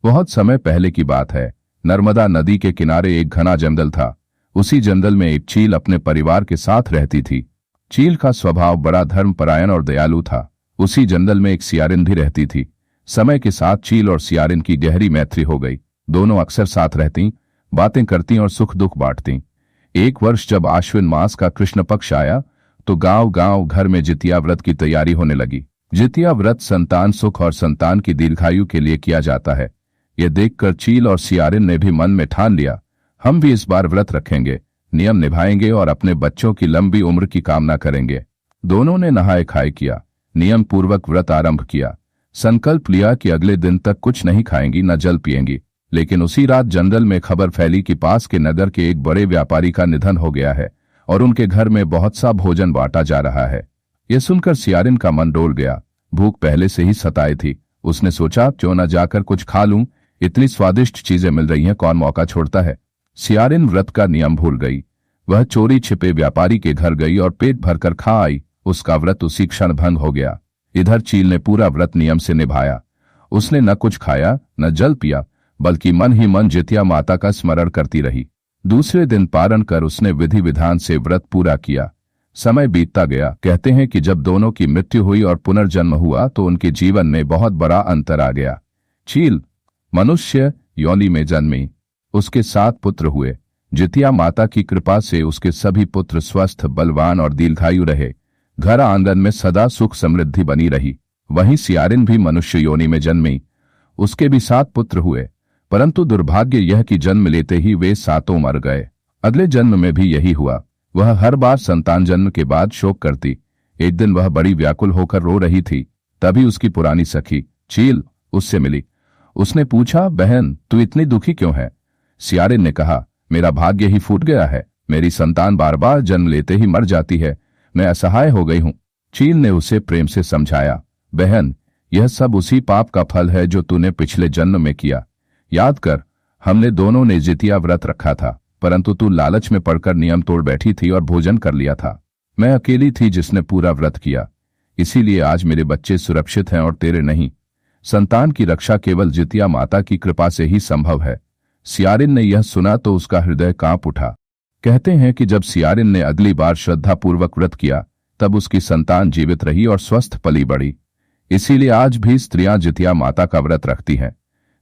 बहुत समय पहले की बात है। नर्मदा नदी के किनारे एक घना जंगल था। उसी जंगल में एक चील अपने परिवार के साथ रहती थी। चील का स्वभाव बड़ा धर्मपरायण और दयालु था। उसी जंगल में एक सियारिन भी रहती थी। समय के साथ चील और सियारिन की गहरी मैत्री हो गई। दोनों अक्सर साथ रहती, बातें करती और सुख दुख बांटती। एक वर्ष जब आश्विन मास का कृष्ण पक्ष आया तो गांव गांव घर में जितिया व्रत की तैयारी होने लगी। जितिया व्रत संतान सुख और संतान की दीर्घायु के लिए किया जाता है। यह देखकर चील और सियारिन ने भी मन में ठान लिया, हम भी इस बार व्रत रखेंगे, नियम निभाएंगे और अपने बच्चों की लंबी उम्र की कामना करेंगे। दोनों ने नहाए खाए किया, नियम पूर्वक व्रत आरंभ किया। संकल्प लिया कि अगले दिन तक कुछ नहीं खाएंगी न जल पिएंगी। लेकिन उसी रात जंगल में खबर फैली कि पास के नगर के एक बड़े व्यापारी का निधन हो गया है और उनके घर में बहुत सा भोजन बांटा जा रहा है। यह सुनकर सियारिन का मन डोल गया। भूख पहले से ही सताई थी। उसने सोचा, क्यों न जाकर कुछ खा लूं, इतनी स्वादिष्ट चीजें मिल रही हैं, कौन मौका छोड़ता है। सियारिन व्रत का नियम भूल गई। वह चोरी छिपे व्यापारी के घर गई और पेट भरकर खा आई। उसका व्रत उसी क्षण भंग हो गया। इधर चील ने पूरा व्रत नियम से निभाया। उसने न कुछ खाया न जल पिया, बल्कि मन ही मन जितिया माता का स्मरण करती रही। दूसरे दिन पारण कर उसने विधि विधान से व्रत पूरा किया। समय बीतता गया। कहते हैं कि जब दोनों की मृत्यु हुई और पुनर्जन्म हुआ तो उनके जीवन में बहुत बड़ा अंतर आ गया। चील मनुष्य योनि में जन्मी। उसके 7 पुत्र हुए। जितिया माता की कृपा से उसके सभी पुत्र स्वस्थ, बलवान और दीर्घायु रहे। घर आंगन में सदा सुख समृद्धि बनी रही। वहीं सियारिन भी मनुष्य योनि में जन्मी। उसके भी 7 पुत्र हुए, परंतु दुर्भाग्य यह कि जन्म लेते ही वे 7 मर गए। अगले जन्म में भी यही हुआ। वह हर बार संतान जन्म के बाद शोक करती। एक दिन वह बड़ी व्याकुल होकर रो रही थी। तभी उसकी पुरानी सखी चील उससे मिली। उसने पूछा, बहन तू इतनी दुखी क्यों है? सियारिन ने कहा, मेरा भाग्य ही फूट गया है। मेरी संतान बार बार जन्म लेते ही मर जाती है। मैं असहाय हो गई हूं। चील ने उसे प्रेम से समझाया, बहन यह सब उसी पाप का फल है जो तूने पिछले जन्म में किया। याद कर, हमने दोनों ने जितिया व्रत रखा था, परंतु तू लालच में पड़कर नियम तोड़ बैठी थी और भोजन कर लिया था। मैं अकेली थी जिसने पूरा व्रत किया। इसीलिए आज मेरे बच्चे सुरक्षित हैं और तेरे नहीं। संतान की रक्षा केवल जितिया माता की कृपा से ही संभव है। सियारिन ने यह सुना तो उसका हृदय कांप उठा। कहते हैं कि जब सियारिन ने अगली बार श्रद्धापूर्वक व्रत किया तब उसकी संतान जीवित रही और स्वस्थ पली बढ़ी। इसीलिए आज भी स्त्रियां जितिया माता का व्रत रखती हैं।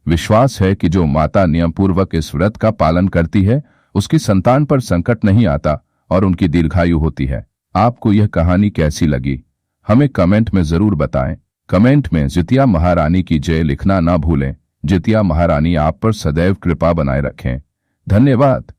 विश्वास है कि जो माता नियम पूर्वक इस व्रत का पालन करती है उसकी संतान पर संकट नहीं आता और उनकी दीर्घायु होती है। आपको यह कहानी कैसी लगी हमें कमेंट में जरूर बताएं। कमेंट में जितिया महारानी की जय लिखना ना भूलें। जितिया महारानी आप पर सदैव कृपा बनाए रखें। धन्यवाद।